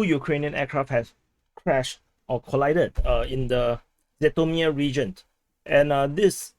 two Ukrainian aircraft have crashed or collided in the Zhytomyr region. And this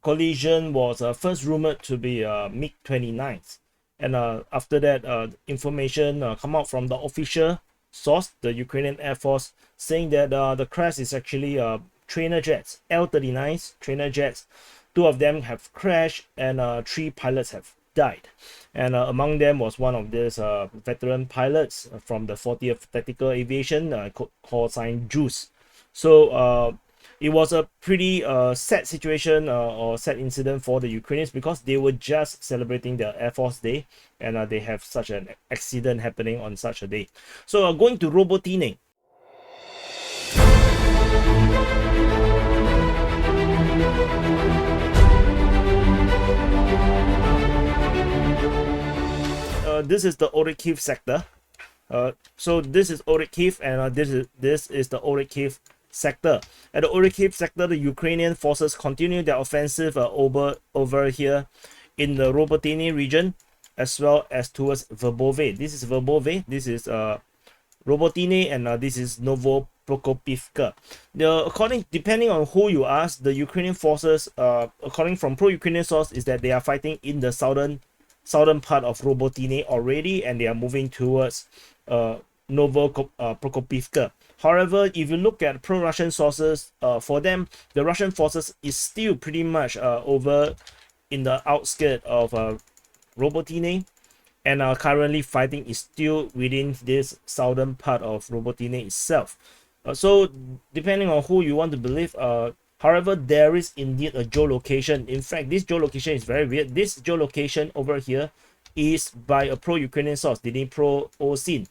collision was first rumored to be MiG-29s. And after that, information come out from the official source, the Ukrainian Air Force, saying that the crash is actually trainer jets, L-39s, trainer jets. Two of them have crashed and three pilots have died. And among them was one of these veteran pilots from the 40th Tactical Aviation, called sign Juice. So it was a pretty sad situation or sad incident for the Ukrainians, because they were just celebrating their Air Force Day, and they have such an accident happening on such a day. So going to Robotyne. This is the Orikhiv sector. So this is Orikhiv, and this is the Orikhiv sector. At the Orikhiv sector, the Ukrainian forces continue their offensive over here in the Robotyne region, as well as towards Verbove. This is Verbove, this is Robotyne, and this is Novoprokopivka. Depending on who you ask, the Ukrainian forces, according from pro-Ukrainian source, is that they are fighting in the southern part of Robotyne already, and they are moving towards Novoprokopivka. However, if you look at pro-Russian sources, for them, the Russian forces is still pretty much over in the outskirts of Robotyne, and currently fighting is still within this southern part of Robotyne itself. So depending on who you want to believe, however, there is indeed a geolocation. In fact, this geolocation is very weird. This geolocation over here is by a pro-Ukrainian source, Dnipro-Osin.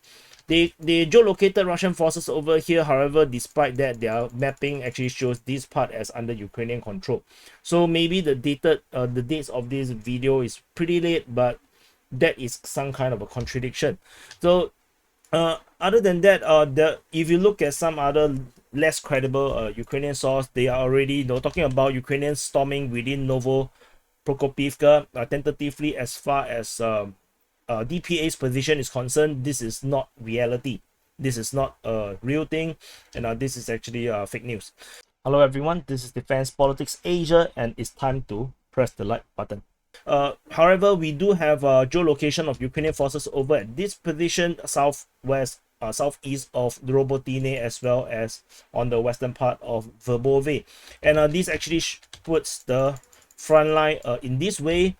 They geolocated Russian forces over here. However, despite that, their mapping actually shows this part as under Ukrainian control. So maybe the dates of this video is pretty late, but that is some kind of a contradiction. So other than that, if you look at some other less credible Ukrainian source, they are already talking about Ukrainians storming within Novoprokopivka tentatively. As far as DPA's position is concerned, this is not reality. This is not a real thing, and this is actually fake news. Hello everyone, this is Defense Politics Asia, and it's time to press the like button. However, we do have geolocation of Ukrainian forces over at this position, southeast of Robotyne, as well as on the western part of Verbove. And this actually puts the front line in this way,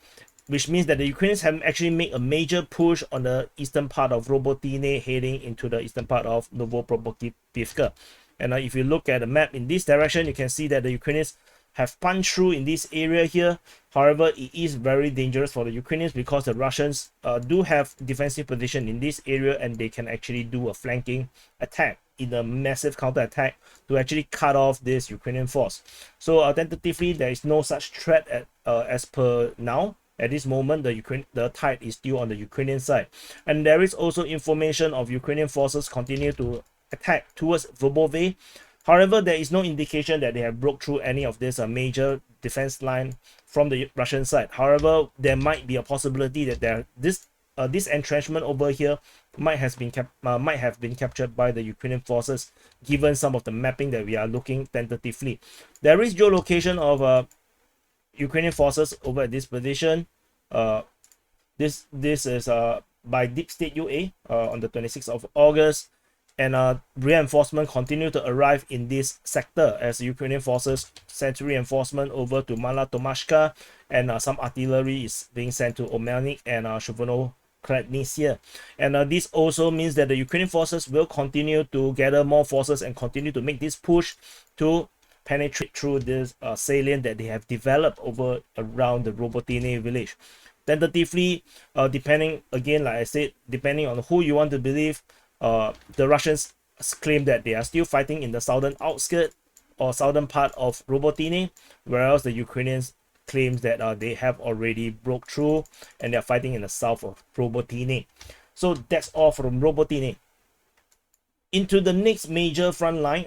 which means that the Ukrainians have actually made a major push on the eastern part of Robotyne, heading into the eastern part of Novoprokopivka. And if you look at the map in this direction, you can see that the Ukrainians have punched through in this area here. However, it is very dangerous for the Ukrainians, because the Russians do have defensive position in this area, and they can actually do a flanking attack in a massive counter attack to actually cut off this Ukrainian force. So tentatively, there is no such threat as per now. At this moment, the tide is still on the Ukrainian side, and there is also information of Ukrainian forces continue to attack towards Verbove. However, there is no indication that they have broke through any of this major defense line from the Russian side. However, there might be a possibility that this entrenchment over here might have been captured by the Ukrainian forces, given some of the mapping that we are looking tentatively. There is geolocation of Ukrainian forces over at this position. This is by Deep State UA on the 26th of August. And reinforcement continue to arrive in this sector as Ukrainian forces sent reinforcement over to Mala Tomashka, and some artillery is being sent to Omelnik and Shvono-Kladnitsia. And this also means that the Ukrainian forces will continue to gather more forces and continue to make this push to penetrate through this salient that they have developed over around the Robotyne village. Tentatively, depending, again, like I said, depending on who you want to believe, the Russians claim that they are still fighting in the southern outskirts or southern part of Robotyne, whereas the Ukrainians claim that they have already broke through and they are fighting in the south of Robotyne. So that's all from Robotyne. Into the next major front line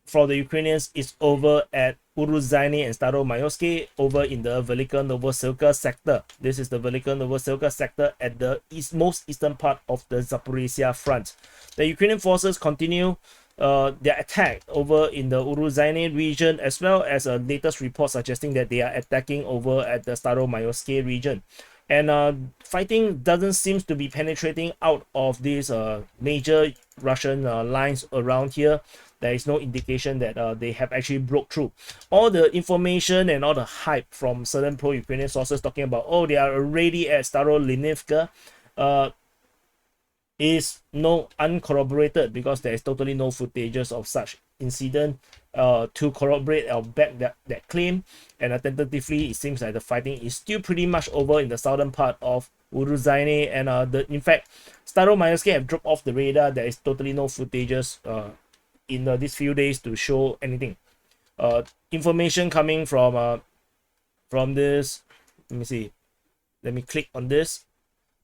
for the Ukrainians is over at Uruzhaine and Staromayorsky over in the Velyka Novosilka sector. This is the Velyka Novosilka sector at the most eastern part of the Zaporizhia front. The Ukrainian forces continue their attack over in the Uruzhaine region, as well as a latest report suggesting that they are attacking over at the Staromayorsky region. And fighting doesn't seem to be penetrating out of these major Russian lines around here. There is no indication that they have actually broke through. All the information and all the hype from certain pro-Ukrainian sources talking about, oh, they are already at Starolinivka, is no uncorroborated, because there is totally no footages of such incident to corroborate or back that claim. And tentatively, it seems like the fighting is still pretty much over in the southern part of Uruzhaine, and in fact, Staromayorsky have dropped off the radar. There is totally no footages in these few days to show anything. Information coming from this. Let me see. Let me click on this.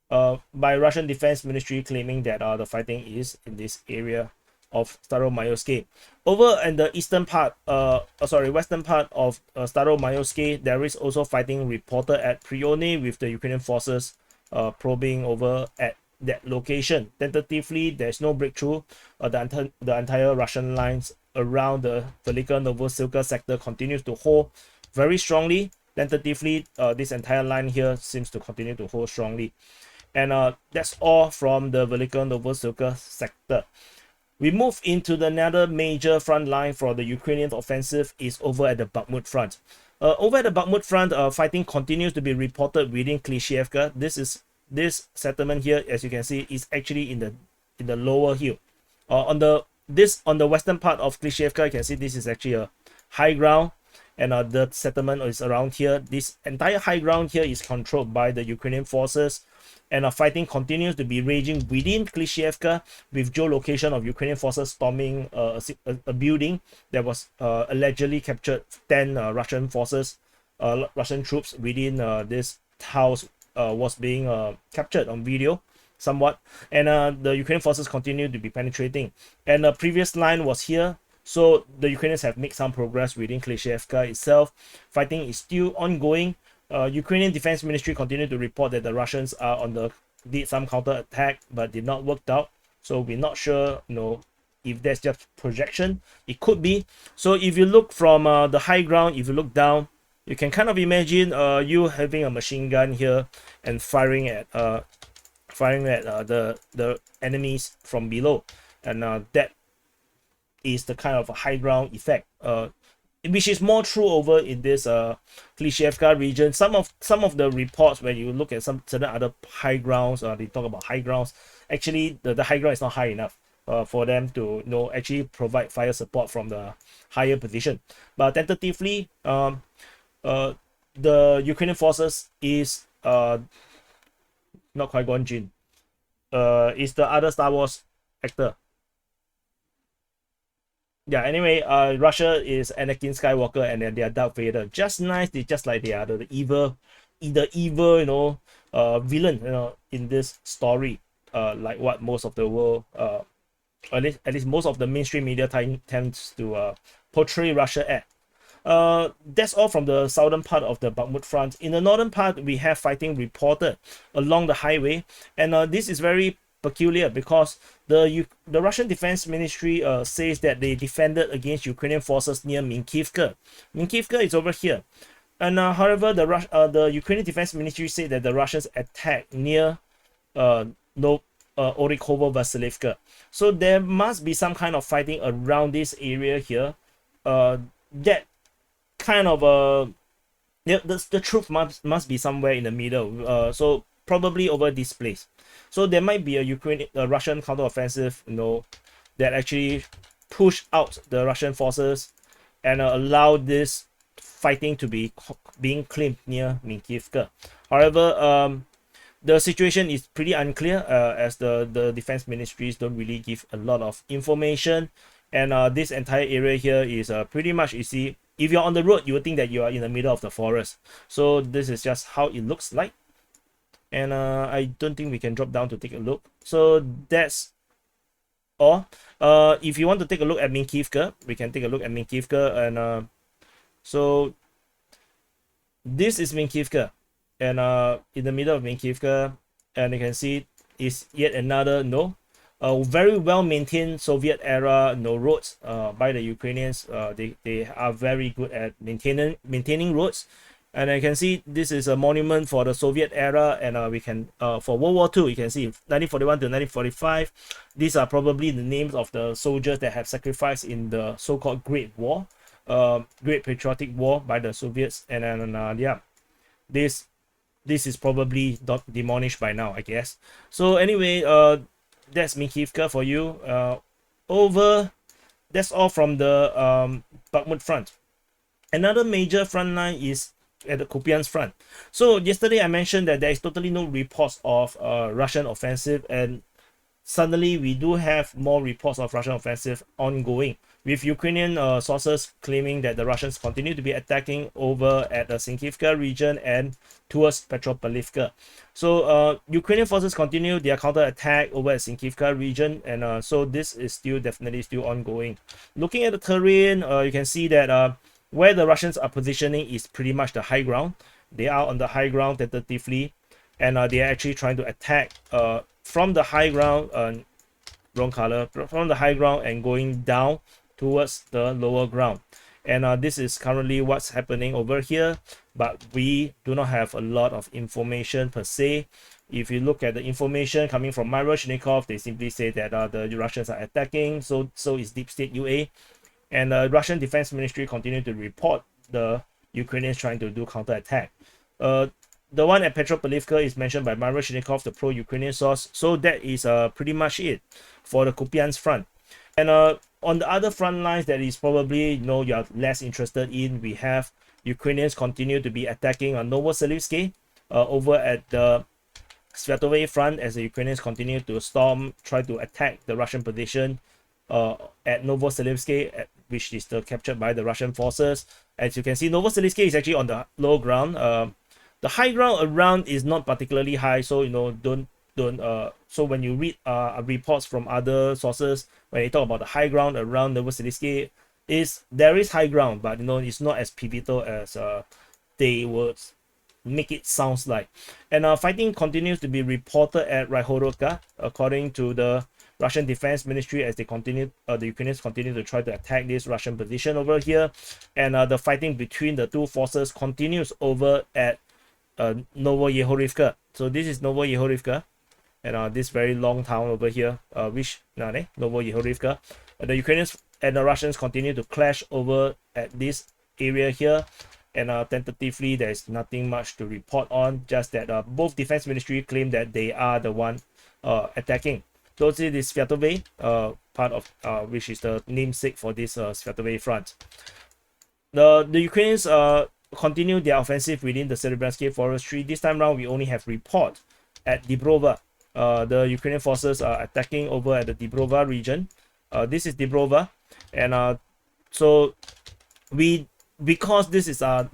By Russian Defense Ministry claiming that the fighting is in this area of Staromayorsky. Over in the eastern part, western part of Staromayorsky, there is also fighting reported at Prione, with the Ukrainian forces probing over at that location. Tentatively, there's no breakthrough. The entire Russian lines around the Velyka Novosilka sector continues to hold very strongly. Tentatively, this entire line here seems to continue to hold strongly. And that's all from the Velyka Novosilka sector. We move into another major front line for the Ukrainian offensive is over at the Bakhmut front. Over at the Bakhmut front, fighting continues to be reported within Klishchiivka. This settlement here, as you can see, is actually in the lower hill. On the western part of Klishchiivka, you can see this is actually a high ground, and the settlement is around here. This entire high ground here is controlled by the Ukrainian forces. And fighting continues to be raging within Klishchiivka, with geolocation of Ukrainian forces storming a building that was allegedly captured 10 Russian forces, Russian troops within this house was being captured on video somewhat. And the Ukrainian forces continue to be penetrating. And the previous line was here. So the Ukrainians have made some progress within Klishchiivka itself. Fighting is still ongoing. Ukrainian Defense Ministry continued to report that the Russians did some counter attack, but did not work out. So we're not sure, if that's just projection. It could be. So if you look from the high ground, if you look down, you can kind of imagine you having a machine gun here and firing at the enemies from below, and that is the kind of a high ground effect. Which is more true over in this Klishchiivka region. Some of the reports, when you look at some certain other high grounds, they talk about high grounds. Actually, the high ground is not high enough for them to actually provide fire support from the higher position. But tentatively, the Ukrainian forces is not quite Gonjin. Is the other Star Wars actor. Yeah, anyway, Russia is Anakin Skywalker, and then they are Darth Vader. Just nice, just like they are the evil, villain, in this story. Like what most of the world, at least most of the mainstream media tends to portray Russia at. That's all from the southern part of the Bakhmut front. In the northern part, we have fighting reported along the highway, and this is very peculiar because the Russian Defense Ministry says that they defended against Ukrainian forces near Minkivka. Minkivka is over here, and however, the Ukrainian Defense Ministry said that the Russians attacked near Orikhiv Vasilivka. So there must be some kind of fighting around this area here. That kind of the truth must be somewhere in the middle. So probably over this place. So there might be a Russian counteroffensive, that actually push out the Russian forces and allow this fighting to be being claimed near Minkivka. However, the situation is pretty unclear, as the defense ministries don't really give a lot of information, and this entire area here is pretty much, you see, if you're on the road, you would think that you are in the middle of the forest. So this is just how it looks like. And I don't think we can drop down to take a look. So that's Or if you want to take a look at Minkivka, we can take a look at Minkivka. And so this is Minkivka, and in the middle of Minkivka, and you can see is yet another very well maintained Soviet era roads by the Ukrainians. They are very good at maintaining roads. And I can see this is a monument for the Soviet era, and we can for World War II, you can see 1941 to 1945. These are probably the names of the soldiers that have sacrificed in the so-called Great War, Great Patriotic War by the Soviets. And then yeah, this is probably demolished by now, I guess. So anyway, that's Minkivka for you. That's all from the Bakhmut front. Another major front line is at the Kupiansk front. So yesterday I mentioned that there is totally no reports of Russian offensive, and suddenly we do have more reports of Russian offensive ongoing, with Ukrainian sources claiming that the Russians continue to be attacking over at the Sinkivka region and towards Petropavlivka. So Ukrainian forces continue their counter-attack over at Sinkivka region, and so this is definitely still ongoing. Looking at the terrain, you can see that where the Russians are positioning is pretty much the high ground. They are on the high ground tentatively, and they are actually trying to attack from the high ground, wrong color, from the high ground and going down towards the lower ground. And this is currently what's happening over here, but we do not have a lot of information per se. If you look at the information coming from Marinka, they simply say that the Russians are attacking, so is Deep State UA. And the Russian Defense Ministry continue to report the Ukrainians trying to do counterattack. The one at Petropavlivka is mentioned by Marinka, the pro-Ukrainian source. So that is pretty much it for the Kupiansk front. And on the other front lines that is probably you are less interested in, we have Ukrainians continue to be attacking on Novosilka over at the Sviatove front, as the Ukrainians continue to try to attack the Russian position at Novosilka, which is still captured by the Russian forces. As you can see, Novosilka is actually on the low ground. The high ground around is not particularly high, so don't so when you read reports from other sources, when they talk about the high ground around Novosilka, there is high ground, but it's not as pivotal as they would make it sounds like. And fighting continues to be reported at Ryhorovka, according to the Russian Defense Ministry, as the Ukrainians continue to try to attack this Russian position over here. And the fighting between the two forces continues over at Novoyehorivka. So this is Novoyehorivka, and this very long town over here, Novoyehorivka. The Ukrainians and the Russians continue to clash over at this area here, and tentatively there is nothing much to report on, just that both defense ministry claim that they are the one attacking. So this is Sviatove, part of which is the namesake for this Sviatove front. The Ukrainians continue their offensive within the Serebryansky forestry. This time around, we only have report at Dibrova. The Ukrainian forces are attacking over at the Dibrova region. This is Dibrova, and so because this is a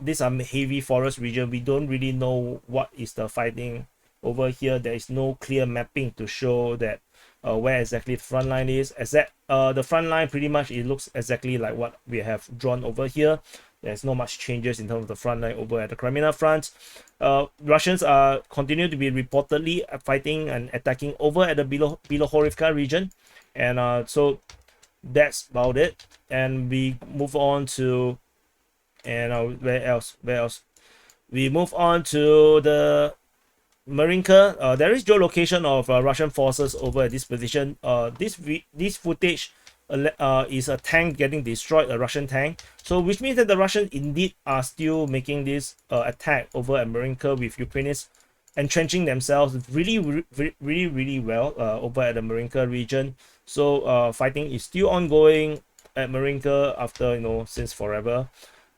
heavy forest region, we don't really know what is the fighting over here. There is no clear mapping to show that where exactly the front line is. The front line pretty much, it looks exactly like what we have drawn over here. There's not much changes in terms of the front line over at the Crimea front. Russians continue to be reportedly fighting and attacking over at the Bilohorivka region, and so that's about it. And we move on to where else? We move on to the Marinka. There is geolocation of Russian forces over at this position. This footage is a tank getting destroyed, a Russian tank. So which means that the Russians indeed are still making this attack over at Marinka, with Ukrainians entrenching themselves really well over at the Marinka region. So fighting is still ongoing at Marinka after since forever.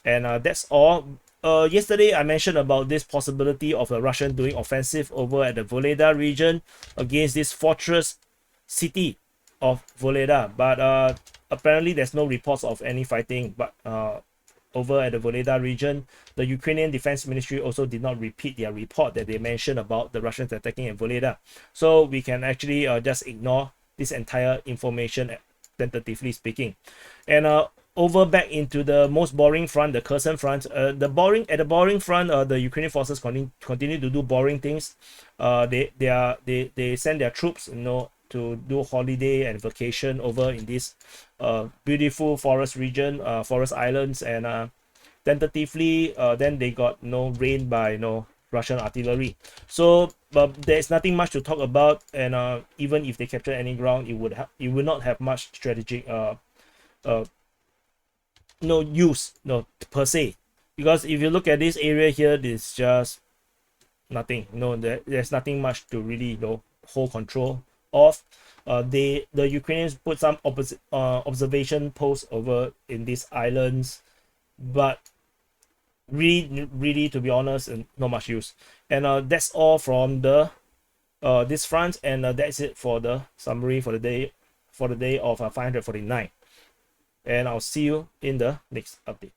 And that's all. Yesterday I mentioned about this possibility of the Russian doing offensive over at the Voleda region against this fortress city of Voleda, but apparently there's no reports of any fighting. But over at the Voleda region, the Ukrainian Defense Ministry also did not repeat their report that they mentioned about the Russians attacking at Voleda. So we can actually just ignore this entire information, tentatively speaking. And over back into the most boring front, the Kherson front. The boring front, the Ukrainian forces continue to do boring things. They send their troops, to do holiday and vacation over in this beautiful forest region, forest islands, and tentatively then they got rained by Russian artillery. So there's nothing much to talk about, and even if they capture any ground, it would not have much strategic no use per se, because if you look at this area here, there's just nothing. There's nothing much to really hold control of. The Ukrainians put some observation posts over in these islands, but really to be honest, not much use. And that's all from the this front, and that's it for the summary for the day of 549. And I'll see you in the next update.